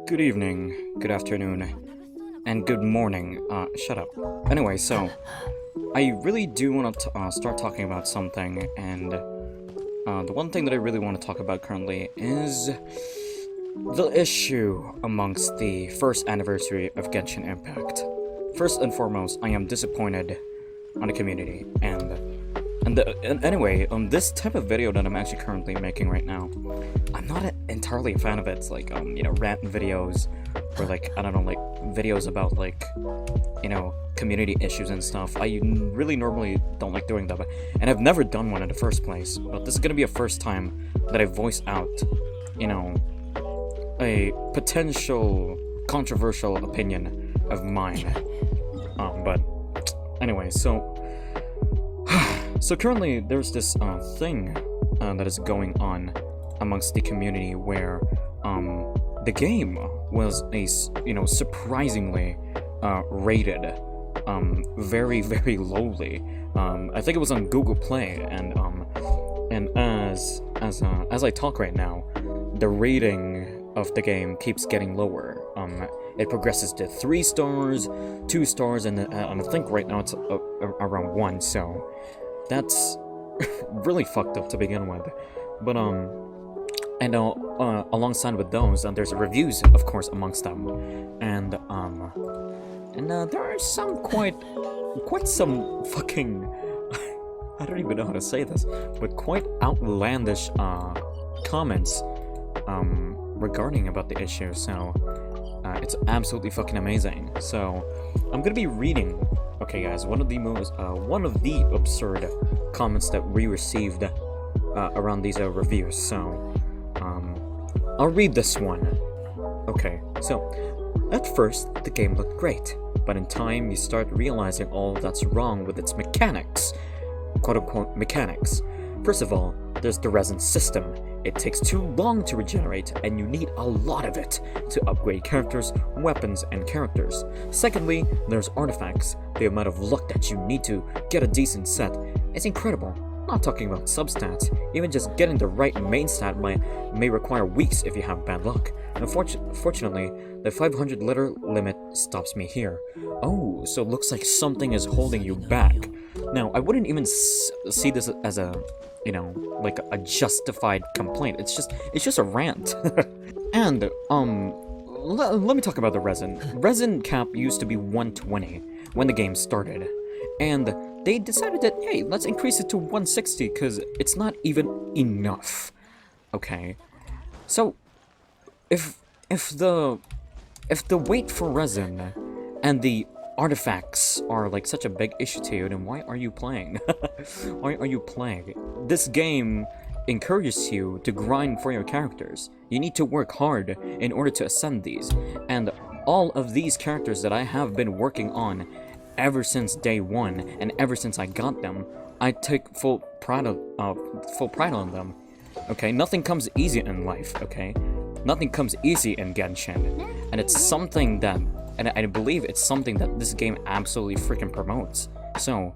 Good evening, good afternoon, and good morning. Shut up. Anyway, so, I really do want to start talking about something, and the one thing that I really want to talk about currently is the issue amongst the first anniversary of Genshin Impact. First and foremost, I am disappointed on the community, and anyway, on this type of video that I'm actually currently making right now, I'm not entirely a fan of it. It's like, rant videos, or like, I don't know, like, videos about, like, community issues and stuff. I really normally don't like doing them, and I've never done one in the first place, but this is gonna be a first time that I voice out, a potential controversial opinion of mine. But anyway, so currently there's this thing that is going on amongst the community where the game was surprisingly rated very, very lowly. I think it was on Google Play, and as I talk right now, the rating of the game keeps getting lower. It progresses to 3 stars, 2 stars, and I think right now it's around 1. So that's really fucked up to begin with. But alongside with those, there's reviews, of course, amongst them, and there are some quite some fucking I don't even know how to say this, but quite outlandish comments regarding about the issue. So it's absolutely fucking amazing. So I'm gonna be reading, okay guys, one of the absurd comments that we received around these reviews. So I'll read this one. Okay, so at first the game looked great, but in time you start realizing all that's wrong with its mechanics, quote-unquote mechanics. First of all, there's the resin system. It takes too long to regenerate, and you need a lot of it to upgrade characters, weapons, and characters. Secondly, there's artifacts. The amount of luck that you need to get a decent set is incredible. Not talking about substats, even just getting the right main stat may require weeks if you have bad luck. Unfortunately, the 500 liter limit stops me here. Oh, so it looks like something is holding you back. Now, I wouldn't even see this as a, like a justified complaint. It's just a rant. And, let me talk about the resin. Resin cap used to be 120 when the game started, and they decided that, hey, let's increase it to 160 because it's not even enough. Okay, so if the wait for resin and the artifacts are like such a big issue to you, then why are you playing? Why are you playing? This game encourages you to grind for your characters. You need to work hard in order to ascend these, and all of these characters that I have been working on ever since day 1, and ever since I got them, I take full pride on them. Okay, nothing comes easy in life. Okay, nothing comes easy in Genshin, and it's something that, and I believe it's something that this game absolutely freaking promotes. So,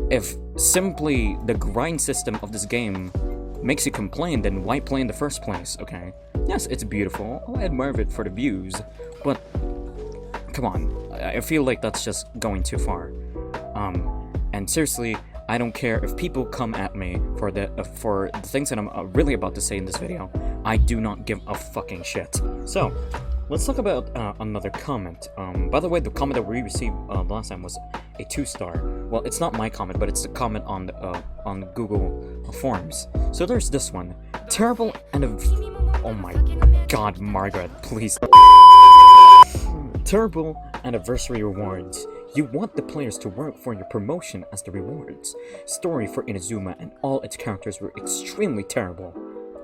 if simply the grind system of this game makes you complain, then why play in the first place? Okay, yes, it's beautiful. I admire it for the views, but come on, I feel like that's just going too far. And seriously, I don't care if people come at me for the things that I'm really about to say in this video. I do not give a fucking shit. So, let's talk about another comment. By the way, the comment that we received last time was a 2-star. Well, it's not my comment, but it's the comment on Google Forms. So there's this one. Terrible and oh my god, Margaret, please. Terrible anniversary rewards. You want the players to work for your promotion as the rewards. Story for Inazuma and all its characters were extremely terrible.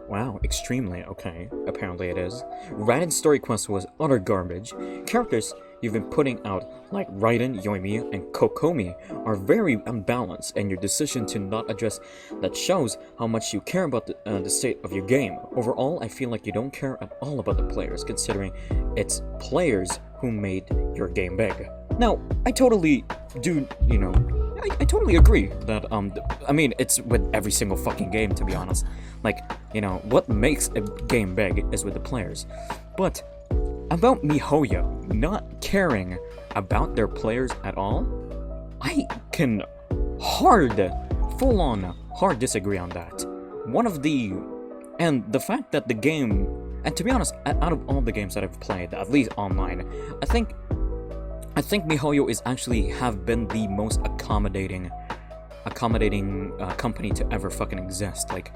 Wow, extremely, okay, apparently it is. Radin's story quest was utter garbage. Characters you've been putting out, like Raiden, Yoimiya, and Kokomi, are very unbalanced, and your decision to not address that shows how much you care about the state of your game. Overall, I feel like you don't care at all about the players, considering it's players who made your game big. Now, I totally do, I totally agree that, I mean, it's with every single fucking game, to be honest. Like, you know, what makes a game big is with the players. But about MiHoYo not caring about their players at all, I can full-on hard disagree on that. And the fact that the game, and to be honest, out of all the games that I've played, at least online, I think MiHoYo is actually have been the most accommodating company to ever fucking exist. Like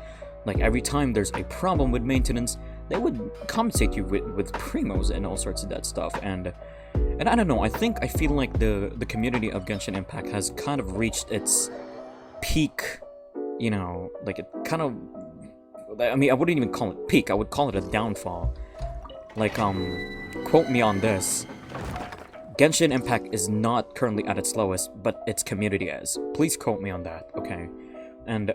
every time there's a problem with maintenance, they would compensate you with primos and all sorts of that stuff. And I don't know, I feel like the community of Genshin Impact has kind of reached its peak, you know, like it kind of, I mean, I wouldn't even call it peak, I would call it a downfall. Like, quote me on this, Genshin Impact is not currently at its lowest, but its community is. Please quote me on that, okay? And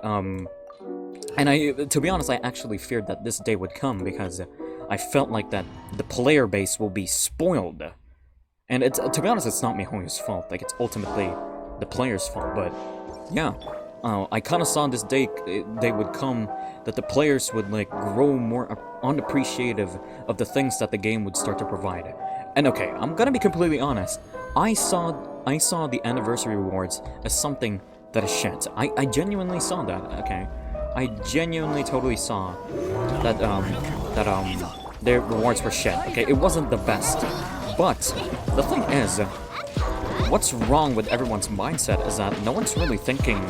to be honest, I actually feared that this day would come because I felt like that the player base will be spoiled. And to be honest, it's not MiHoYo's fault, like, it's ultimately the player's fault, but yeah. I kind of saw this day would come that the players would, like, grow more unappreciative of the things that the game would start to provide. And okay, I'm gonna be completely honest, I saw the anniversary rewards as something that is shit. I genuinely saw that, okay? I genuinely totally saw that, their rewards were shit, okay? It wasn't the best. But the thing is, what's wrong with everyone's mindset is that no one's really thinking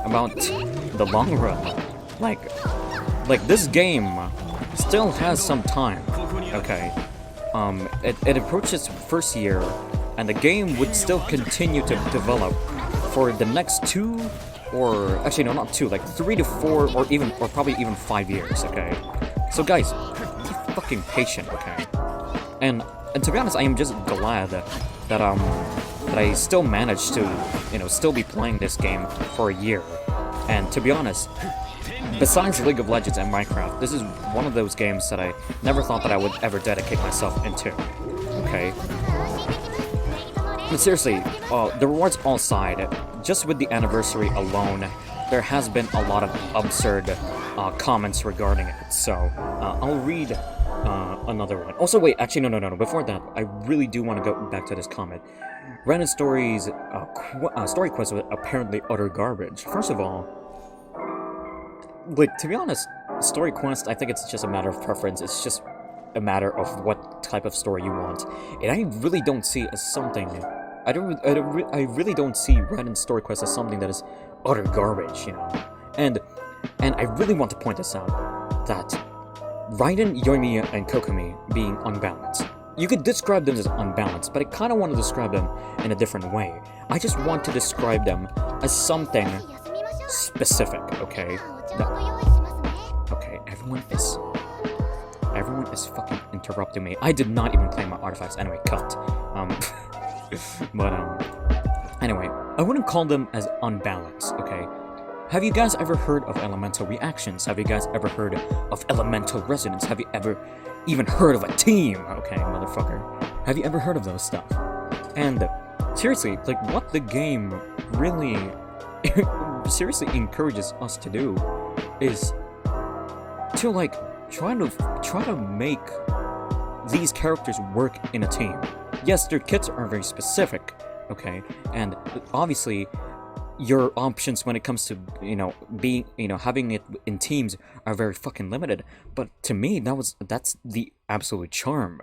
about the long run. Like this game still has some time, okay? It approached its first year, and the game would still continue to develop for the next 2, or actually no, not 2, like 3 to 4, or probably even 5 years, okay? So guys, be fucking patient, okay? And to be honest, I am just glad that I still managed to, you know, still be playing this game for a year. And to be honest, besides League of Legends and Minecraft, this is one of those games that I never thought that I would ever dedicate myself into, okay? But seriously, the rewards all aside, just with the anniversary alone, there has been a lot of absurd comments regarding it, so I'll read another one. Also, wait, actually, no, before that, I really do want to go back to this comment. Random Story's story quest was apparently utter garbage. First of all, like, to be honest, story quest, I think it's just a matter of preference. It's just a matter of what type of story you want. And I really don't see as something, I really don't see Random Story quest as something that is utter garbage, you know. And I really want to point this out, that Raiden, Yoimiya, and Kokomi being unbalanced. You could describe them as unbalanced, but I kind of want to describe them in a different way. I just want to describe them as something specific, okay? Okay, everyone is fucking interrupting me. I did not even claim my artifacts. Anyway, cut. Anyway, I wouldn't call them as unbalanced, okay? Have you guys ever heard of elemental reactions? Have you guys ever heard of elemental resonance? Have you ever even heard of a team? Okay, motherfucker. Have you ever heard of those stuff? And seriously, like, what the game really seriously encourages us to do is to, like, try to make these characters work in a team. Yes, their kits are very specific, okay? And obviously, your options when it comes to, having it in teams are very fucking limited. But to me, that's the absolute charm.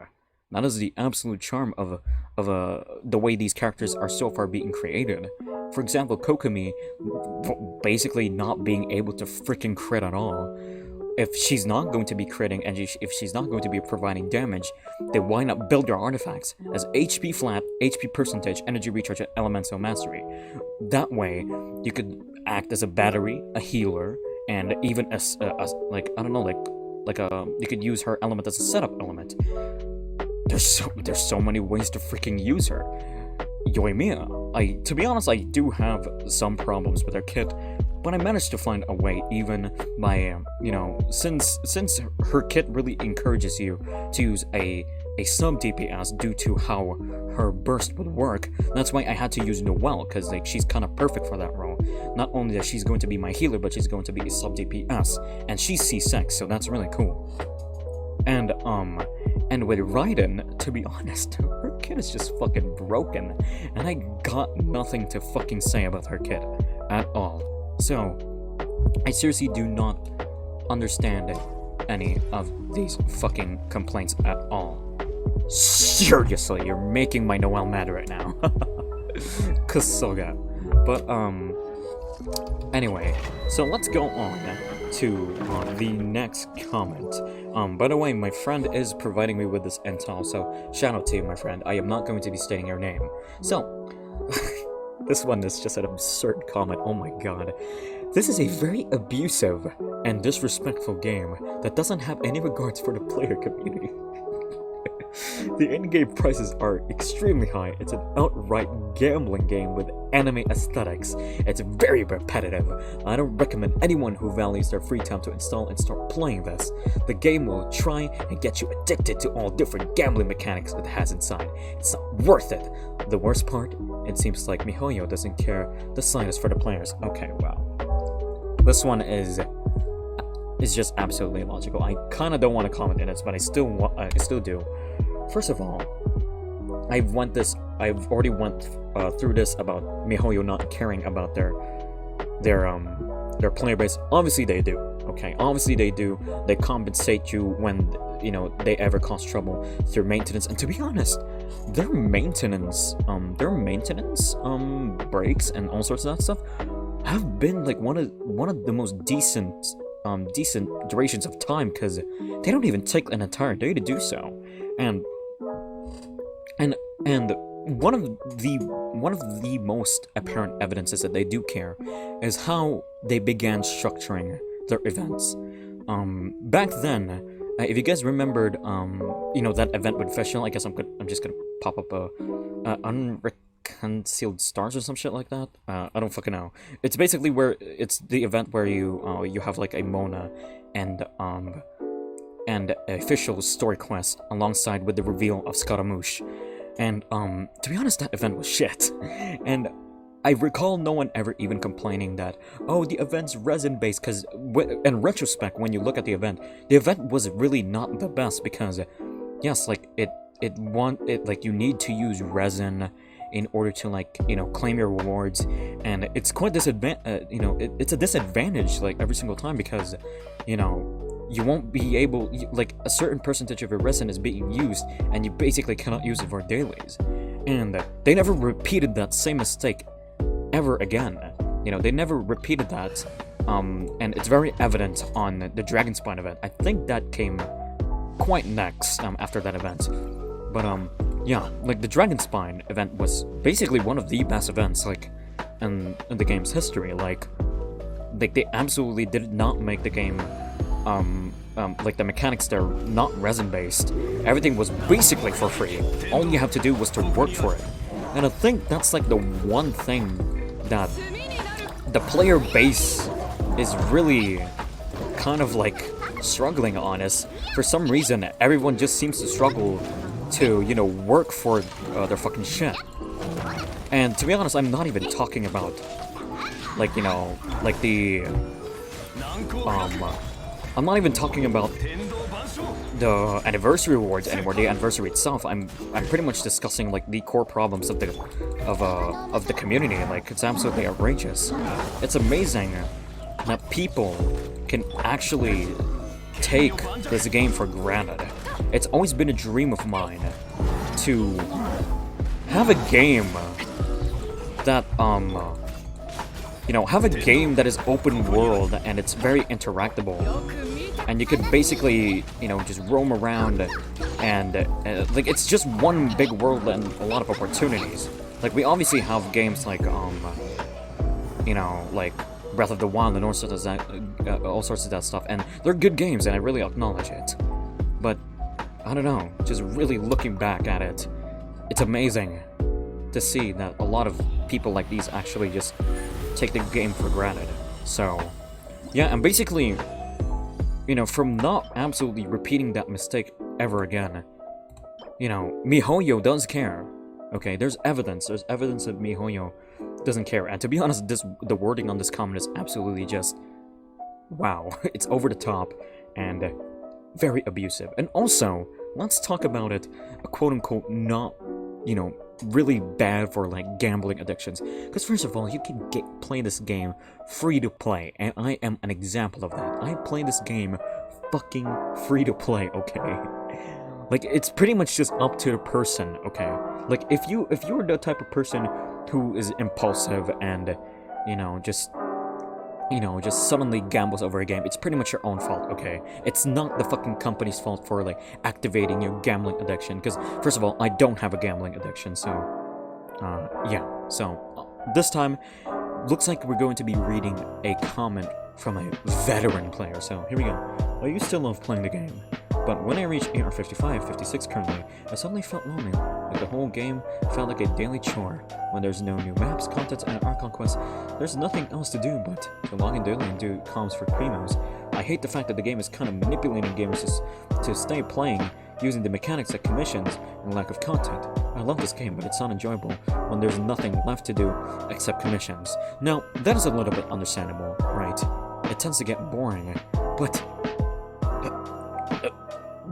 That is the absolute charm of the way these characters are so far being created. For example, Kokomi basically not being able to freaking crit at all. If she's not going to be critting and if she's not going to be providing damage, then why not build your artifacts as HP flat, HP percentage, energy recharge, and elemental mastery? That way, you could act as a battery, a healer, and even you could use her element as a setup element. There's so many ways to freaking use her. Yoimiya, to be honest, I do have some problems with her kit, but I managed to find a way, even by, since her kit really encourages you to use a a sub DPS due to how her burst would work. That's why I had to use Noelle, because like she's kind of perfect for that role. Not only that she's going to be my healer, but she's going to be a sub DPS, and she's C6, so that's really cool. And with Raiden, to be honest, her kid is just fucking broken, and I got nothing to fucking say about her kid at all. So, I seriously do not understand any of these fucking complaints at all. Seriously, you're making my Noelle mad right now. Kusoga. But, anyway, so let's go on to the next comment. By the way, my friend is providing me with this intel, so shout out to you, my friend. I am not going to be stating your name. So, this one is just an absurd comment, oh my god. This is a very abusive and disrespectful game that doesn't have any regards for the player community. The in-game prices are extremely high. It's an outright gambling game with anime aesthetics. It's very repetitive. I don't recommend anyone who values their free time to install and start playing this. The game will try and get you addicted to all different gambling mechanics it has inside. It's not worth it. The worst part? It seems like MiHoYo doesn't care the slightest for the players. Okay, well. This one is just absolutely illogical. I kind of don't want to comment in it, but I still do. First of all, I've already went through this about MiHoYo not caring about their player base. Obviously they do. Okay, obviously they do. They compensate you when they ever cause trouble through maintenance. And to be honest, their maintenance breaks and all sorts of that stuff have been like one of the most decent durations of time, because they don't even take an entire day to do so. And one of the most apparent evidences that they do care is how they began structuring their events. Back then, if you guys remembered, that event with Fishel, I guess I'm just gonna pop up a unreconciled stars or some shit like that. I don't fucking know. It's basically where it's the event where you have like a Mona and a official story quest alongside with the reveal of Scaramouche. And to be honest, that event was shit. And I recall no one ever even complaining that, oh, the event's resin based, because in retrospect, when you look at the event was really not the best, because yes, like it like you need to use resin in order to claim your rewards, and it's quite it's a disadvantage like every single time, because you won't be able, like, a certain percentage of your resin is being used, and you basically cannot use it for dailies. And they never repeated that same mistake ever again. They never repeated that, and it's very evident on the Dragon Spine event. I think that came quite next, after that event. But, yeah, like, the Dragon Spine event was basically one of the best events, like, in the game's history. Like, they absolutely did not make the game like the mechanics there not resin based. Everything was basically for free. All you have to do was to work for it. And I think that's like the one thing that the player base is really kind of like struggling on, is for some reason everyone just seems to struggle to work for their fucking shit. And to be honest, I'm not even talking about like the I'm not even talking about the anniversary rewards anymore, the anniversary itself. I'm pretty much discussing like the core problems of the community. Like, it's absolutely outrageous. It's amazing that people can actually take this game for granted. It's always been a dream of mine to have a game that have a game that is open world and it's very interactable, and you could basically, just roam around and like, it's just one big world and a lot of opportunities. Like, we obviously have games like like Breath of the Wild and all sorts of that stuff, and they're good games and I really acknowledge it. But I don't know, just really looking back at it, it's amazing to see that a lot of people like these actually just take the game for granted. So, yeah, and basically, from not absolutely repeating that mistake ever again, you know, MiHoYo does care. Okay, there's evidence that MiHoYo doesn't care. And to be honest, the wording on this comment is absolutely just, wow, it's over the top and very abusive. And also, let's talk about it, quote-unquote, not, you know, really bad for, like, gambling addictions. Because first of all, you can play this game free to play, and I am an example of that. I play this game fucking free to play, okay? Like, it's pretty much just up to the person, okay? Like, if you're the type of person who is impulsive and, you know, just suddenly gambles over a game, it's pretty much your own fault, okay? It's not the fucking company's fault for, like, activating your gambling addiction, because, first of all, I don't have a gambling addiction, so, yeah. So, this time, looks like we're going to be reading a comment from a veteran player, so here we go. I used to love playing the game, but when I reached AR 55, 56 currently, I suddenly felt lonely. Like the whole game felt like a daily chore. When there's no new maps, contents, and art conquests, there's nothing else to do but to log in daily and do comms for primos. I hate the fact that the game is kind of manipulating gamers to stay playing, using the mechanics like commissions and lack of content. I love this game, but it's not enjoyable when there's nothing left to do except commissions. Now, that is a little bit understandable, right? It tends to get boring, but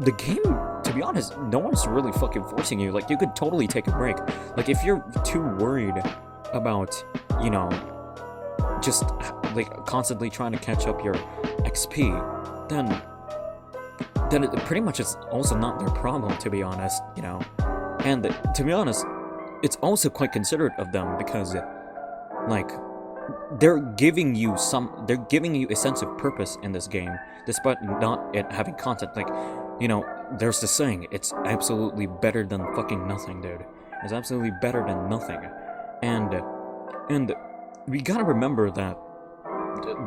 the game, to be honest, no one's really fucking forcing you. Like, you could totally take a break. Like, if you're too worried about, you know, just, like, constantly trying to catch up your XP, then it pretty much is also not their problem, to be honest, you know? And, to be honest, it's also quite considerate of them, because, like, they're giving you a sense of purpose in this game, despite not it having content. Like, you know, there's the saying, it's absolutely better than fucking nothing, dude. It's absolutely better than nothing. And we gotta remember that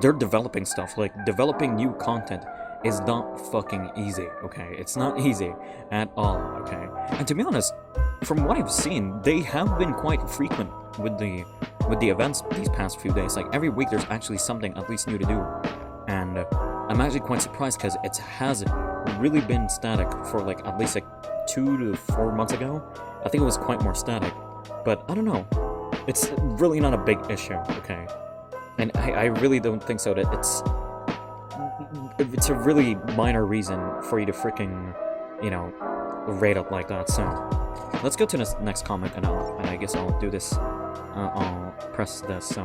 they're developing stuff. Like, developing new content is not fucking easy, okay? It's not easy at all, okay? And to be honest, from what I've seen, they have been quite frequent with the events these past few days. Like, every week there's actually something at least new to do. And I'm actually quite surprised, because it has really been static for, like, at least, like, 2 to 4 months ago. I think it was quite more static. But, I don't know. It's really not a big issue, okay? And I really don't think so, that it's a really minor reason for you to freaking, you know, rate up like that. So, let's go to this next comment, and I guess I'll do this. I'll press this, so.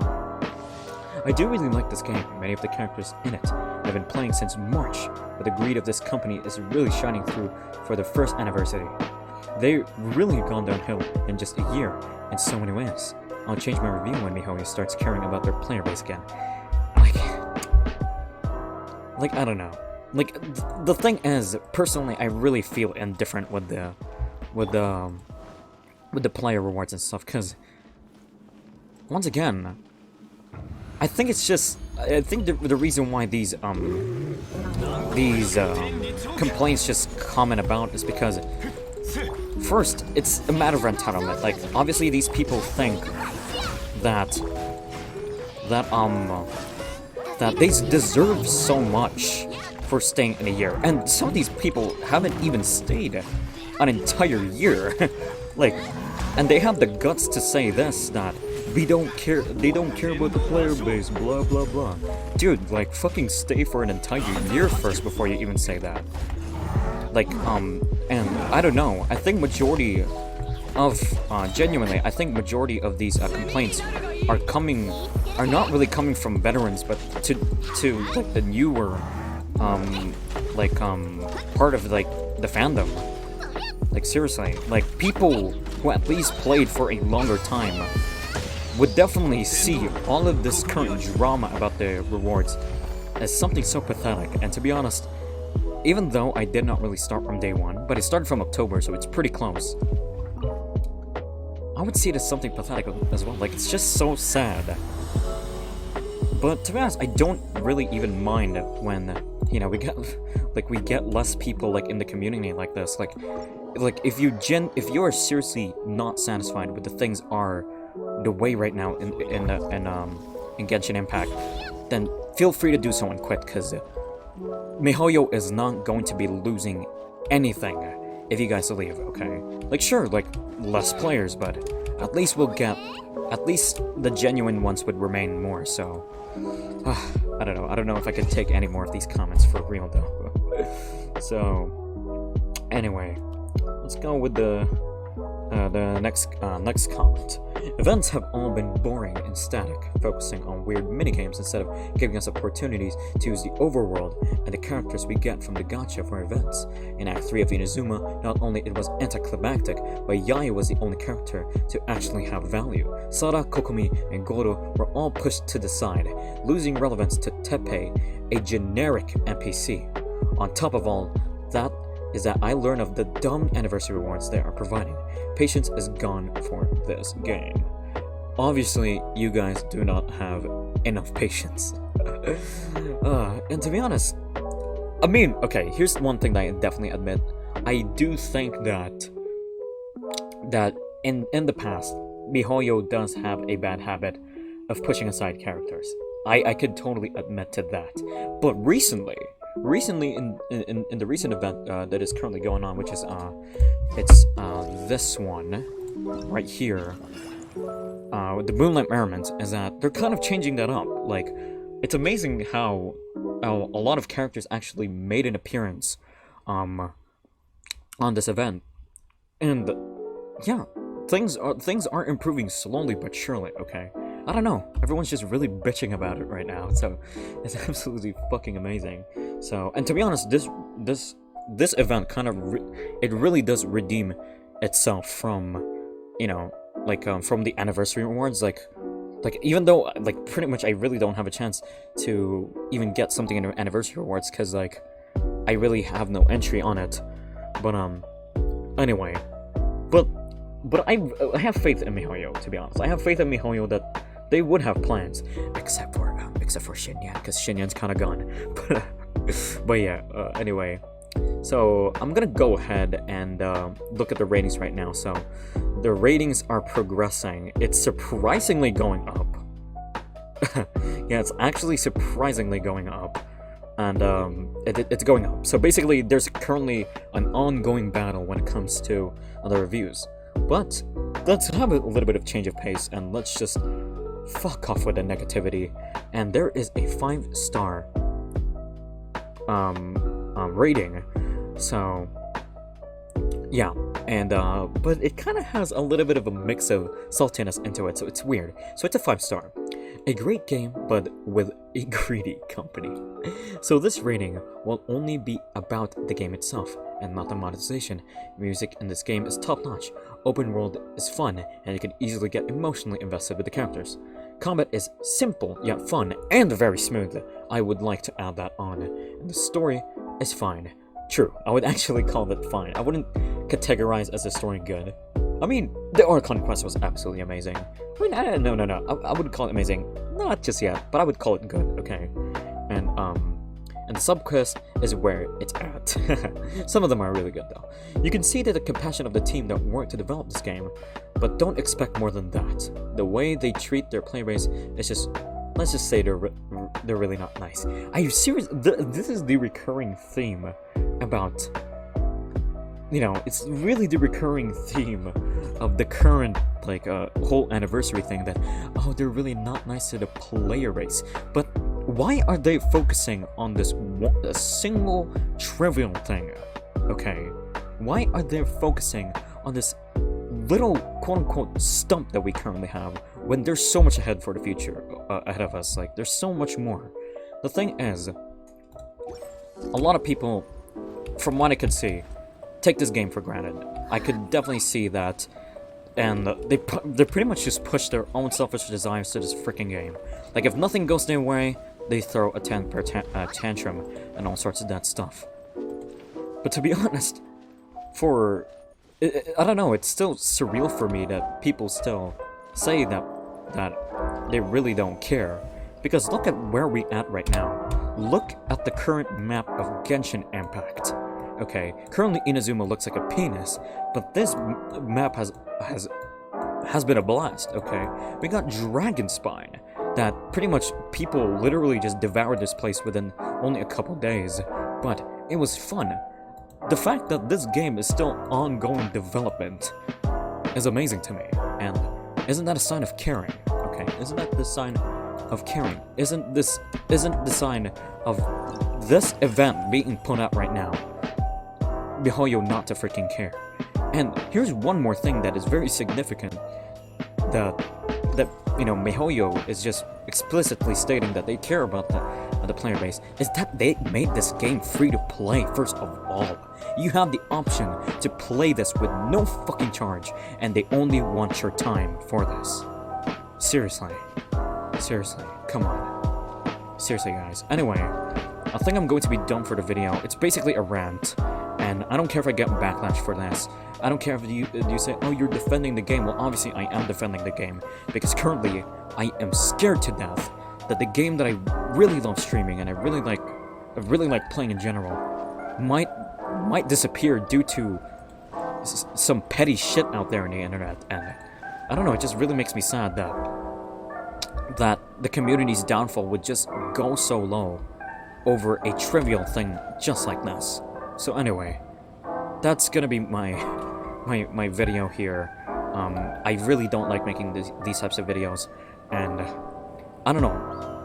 I do really like this game. Many of the characters in it have been playing since March, but the greed of this company is really shining through for the first anniversary. They really have gone downhill in just a year, in so many ways. I'll change my review when MiHoYo starts caring about their player base again. Like, I don't know. Like, the thing is, personally, I really feel indifferent with the player rewards and stuff, because, once again, I think it's just, I think the reason why these complaints just comment about is because, first, it's a matter of entitlement. Like, obviously these people think that they deserve so much for staying in a year. And some of these people haven't even stayed an entire year. Like, and they have the guts to say this, that they don't care about the player base, blah blah blah. Dude, like, fucking stay for an entire year first before you even say that. Like, and I don't know, I think majority of, genuinely, I think majority of these complaints are not really coming from veterans, but to like the newer, part of, like, the fandom. Like, seriously, like, people who at least played for a longer time would definitely see all of this current drama about the rewards as something so pathetic. And to be honest, even though I did not really start from day one, but it started from October, so it's pretty close, I would see it as something pathetic as well. Like, it's just so sad. But to be honest, I don't really even mind when, you know, we get less people, like, in the community like this. Like if you are seriously not satisfied with the things are the way right now in Genshin Impact, then feel free to do so and quit, because MiHoYo is not going to be losing anything if you guys leave, okay? Like, sure, like, less players, but at least we'll get... At least the genuine ones would remain more, so... I don't know. I don't know if I could take any more of these comments for real, though. So... Anyway, let's go with the next comment. Events have all been boring and static, focusing on weird minigames instead of giving us opportunities to use the overworld and the characters we get from the gacha for events. In Act 3 of Inazuma, not only it was anticlimactic, but Yaya was the only character to actually have value. Sara, Kokomi, and Goro were all pushed to the side, losing relevance to Teppei, a generic NPC. On top of all that, is that I learn of the dumb anniversary rewards they are providing. Patience is gone for this game. Obviously, you guys do not have enough patience. And to be honest, I mean, okay, here's one thing that I definitely admit. I do think that in the past, MiHoYo does have a bad habit of pushing aside characters. I could totally admit to that. But recently in the recent event that is currently going on, which is this one right here, with the Moonlight Merriment, is that they're kind of changing that up. Like, it's amazing how a lot of characters actually made an appearance on this event, and yeah, things are improving slowly but surely. Okay, I don't know, everyone's just really bitching about it right now, so it's absolutely fucking amazing. So, and to be honest, this event kind of it really does redeem itself from, you know, like from the anniversary rewards. Like even though like pretty much I really don't have a chance to even get something in anniversary rewards because like I really have no entry on it. But anyway, but I have faith in MiHoYo, to be honest. I have faith in MiHoYo that they would have plans, except for Shinyan, because Shinyan's kind of gone. But yeah, anyway, so I'm gonna go ahead and look at the ratings right now. So the ratings are progressing. It's surprisingly going up. Yeah, it's actually surprisingly going up, and it's going up. So basically, there's currently an ongoing battle when it comes to the reviews. But let's have a little bit of change of pace, and let's just fuck off with the negativity. And there is a 5-star rating. So yeah, and but it kind of has a little bit of a mix of saltiness into it, so it's weird. So it's a 5-star. A great game, but with a greedy company. So this rating will only be about the game itself, and not the monetization. Music in this game is top-notch. Open world is fun, and you can easily get emotionally invested with the characters. Combat is simple, yet fun, and very smooth. I would like to add that on. And the story is fine. True, I would actually call it fine. I wouldn't categorize as a story good. I mean, the Oricon quest was absolutely amazing. I mean, no. I wouldn't call it amazing. Not just yet, but I would call it good, okay? And the sub-quest is where it's at. Some of them are really good, though. You can see that the compassion of the team that worked to develop this game, but don't expect more than that. The way they treat their playbase is just... Let's just say they're really not nice. Are you serious? This is the recurring theme about... You know, it's really the recurring theme of the current, like, whole anniversary thing that, oh, they're really not nice to the player base. But why are they focusing on this a single trivial thing? Okay, why are they focusing on this little quote-unquote stump that we currently have when there's so much ahead for the future, ahead of us? Like, there's so much more. The thing is, a lot of people, from what I could see, take this game for granted. I could definitely see that, and they pretty much just push their own selfish desires to this freaking game. Like, if nothing goes their way, they throw a tantrum and all sorts of that stuff. But to be honest, I don't know, it's still surreal for me that people still say that they really don't care. Because look at where we're at right now. Look at the current map of Genshin Impact. Okay, currently Inazuma looks like a penis, but this map has been a blast, okay? We got Dragon Spine, that pretty much people literally just devoured this place within only a couple days, but it was fun. the fact that this game is still ongoing development is amazing to me. And isn't that a sign of caring? Okay, isn't that the sign of caring? Isn't the sign of this event being put out right now miHoYo not to freaking care? And here's one more thing that is very significant, that miHoYo is just explicitly stating that they care about the player base, is that they made this game free to play. First of all, you have the option to play this with no fucking charge, and they only want your time for this. Seriously, come on, seriously guys. Anyway, I think I'm going to be done for the video. It's basically a rant, and I don't care if I get backlash for this. I don't care if you say, oh, you're defending the game. Well, obviously I am defending the game, because currently I am scared to death that the game that I really love streaming and I really like playing in general might disappear due to some petty shit out there on the internet. And I don't know, it just really makes me sad that the community's downfall would just go so low over a trivial thing just like this. So anyway, that's gonna be my video here. I really don't like making these types of videos, and I don't know.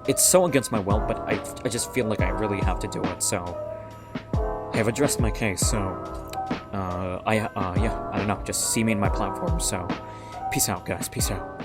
It's so against my will, but I just feel like I really have to do it. So I have addressed my case. So yeah, I don't know. Just see me in my platform. So peace out, guys. Peace out.